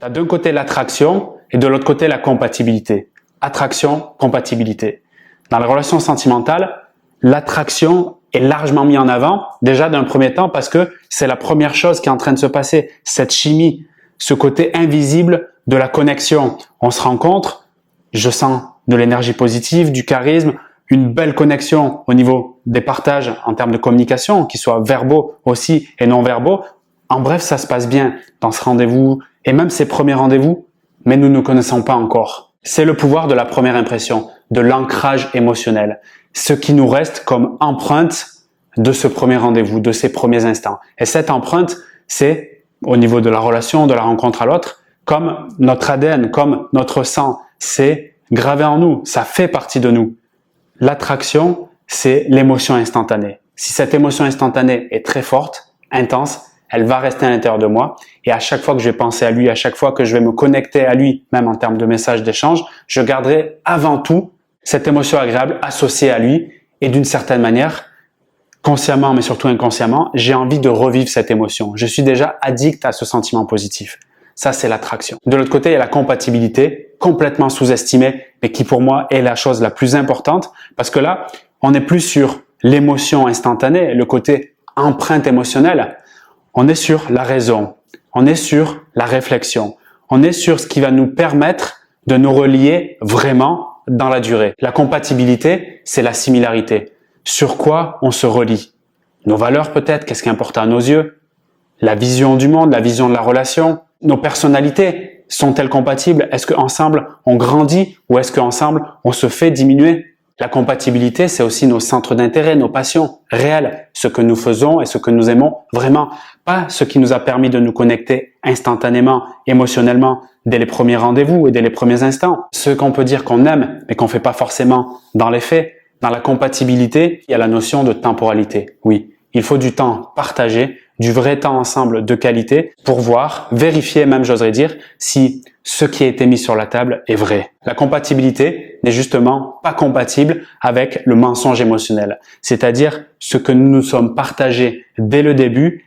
Tu as d'un côté l'attraction et de l'autre côté la compatibilité. Attraction, compatibilité. Dans les relations sentimentales, l'attraction est largement mise en avant, déjà d'un premier temps parce que c'est la première chose qui est en train de se passer. Cette chimie, ce côté invisible de la connexion. On se rencontre, je sens de l'énergie positive, du charisme, une belle connexion au niveau des partages en termes de communication, qu'ils soient verbaux aussi et non verbaux. En bref, ça se passe bien dans ce rendez-vous et même ces premiers rendez-vous, mais nous ne connaissons pas encore. C'est le pouvoir de la première impression, de l'ancrage émotionnel. Ce qui nous reste comme empreinte de ce premier rendez-vous, de ces premiers instants. Et cette empreinte, c'est au niveau de la relation, de la rencontre à l'autre, comme notre ADN, comme notre sang. C'est gravé en nous, ça fait partie de nous. L'attraction, c'est l'émotion instantanée. Si cette émotion instantanée est très forte, intense, elle va rester à l'intérieur de moi et à chaque fois que je vais penser à lui, à chaque fois que je vais me connecter à lui, même en termes de messages d'échange, je garderai avant tout cette émotion agréable associée à lui et d'une certaine manière, consciemment mais surtout inconsciemment, j'ai envie de revivre cette émotion. Je suis déjà addict à ce sentiment positif. Ça, c'est l'attraction. De l'autre côté, il y a la compatibilité, complètement sous-estimée, mais qui pour moi est la chose la plus importante parce que là, on n'est plus sur l'émotion instantanée, le côté empreinte émotionnelle. On est sur la raison, on est sur la réflexion, on est sur ce qui va nous permettre de nous relier vraiment dans la durée. La compatibilité, c'est la similarité. Sur quoi on se relie? Nos valeurs peut-être, qu'est-ce qui est important à nos yeux? La vision du monde, la vision de la relation. Nos personnalités, sont-elles compatibles? Est-ce qu'ensemble on grandit ou est-ce qu'ensemble on se fait diminuer? La compatibilité, c'est aussi nos centres d'intérêt, nos passions réelles, ce que nous faisons et ce que nous aimons vraiment, pas ce qui nous a permis de nous connecter instantanément, émotionnellement, dès les premiers rendez-vous et dès les premiers instants. Ce qu'on peut dire qu'on aime, mais qu'on fait pas forcément dans les faits. Dans la compatibilité, il y a la notion de temporalité. Oui, il faut du temps partagé, du vrai temps ensemble de qualité pour voir, vérifier même, j'oserais dire, si ce qui a été mis sur la table est vrai. La compatibilité n'est justement pas compatible avec le mensonge émotionnel, c'est-à-dire ce que nous nous sommes partagés dès le début,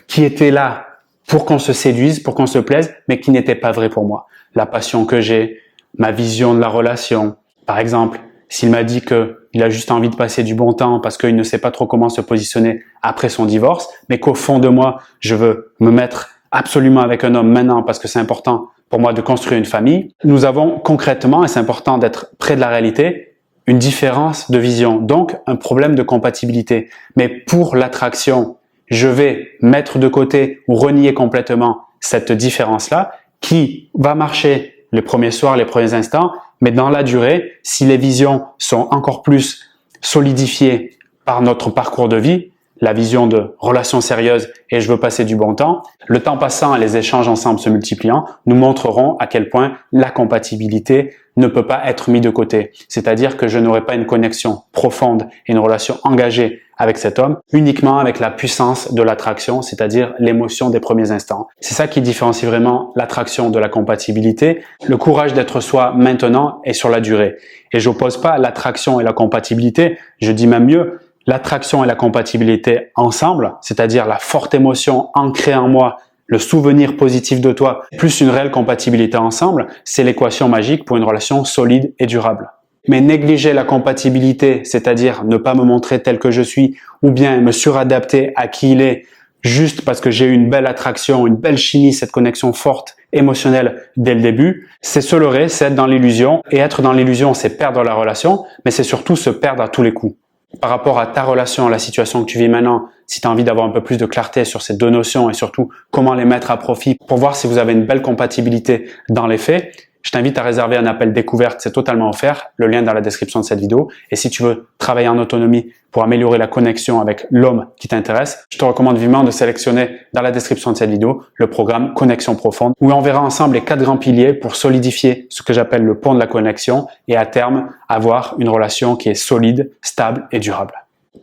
qui était là pour qu'on se séduise, pour qu'on se plaise, mais qui n'était pas vrai pour moi. La passion que j'ai, ma vision de la relation. Par exemple, s'il m'a dit qu'il a juste envie de passer du bon temps parce qu'il ne sait pas trop comment se positionner après son divorce, mais qu'au fond de moi, je veux me mettre absolument avec un homme maintenant parce que c'est important pour moi de construire une famille, nous avons concrètement, et c'est important d'être près de la réalité, une différence de vision, donc un problème de compatibilité. Mais pour l'attraction, je vais mettre de côté ou renier complètement cette différence-là qui va marcher les premiers soirs, les premiers instants, mais dans la durée, si les visions sont encore plus solidifiées par notre parcours de vie, la vision de relations sérieuses et je veux passer du bon temps, le temps passant et les échanges ensemble se multipliant, nous montrerons à quel point la compatibilité ne peut pas être mise de côté. C'est-à-dire que je n'aurai pas une connexion profonde et une relation engagée avec cet homme uniquement avec la puissance de l'attraction, c'est-à-dire l'émotion des premiers instants. C'est ça qui différencie vraiment l'attraction de la compatibilité, le courage d'être soi maintenant et sur la durée. Et j'oppose pas l'attraction et la compatibilité, je dis même mieux, l'attraction et la compatibilité ensemble, c'est-à-dire la forte émotion ancrée en moi, le souvenir positif de toi, plus une réelle compatibilité ensemble, c'est l'équation magique pour une relation solide et durable. Mais négliger la compatibilité, c'est-à-dire ne pas me montrer tel que je suis, ou bien me suradapter à qui il est, juste parce que j'ai eu une belle attraction, une belle chimie, cette connexion forte, émotionnelle dès le début, c'est se leurrer, c'est être dans l'illusion, et être dans l'illusion, c'est perdre la relation, mais c'est surtout se perdre à tous les coups. Par rapport à ta relation, à la situation que tu vis maintenant, si tu as envie d'avoir un peu plus de clarté sur ces deux notions et surtout comment les mettre à profit pour voir si vous avez une belle compatibilité dans les faits, je t'invite à réserver un appel découverte, c'est totalement offert, le lien est dans la description de cette vidéo. Et si tu veux travailler en autonomie pour améliorer la connexion avec l'homme qui t'intéresse, je te recommande vivement de sélectionner dans la description de cette vidéo le programme Connexion Profonde, où on verra ensemble les 4 grands piliers pour solidifier ce que j'appelle le pont de la connexion et à terme avoir une relation qui est solide, stable et durable.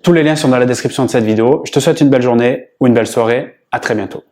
Tous les liens sont dans la description de cette vidéo. Je te souhaite une belle journée ou une belle soirée. À très bientôt.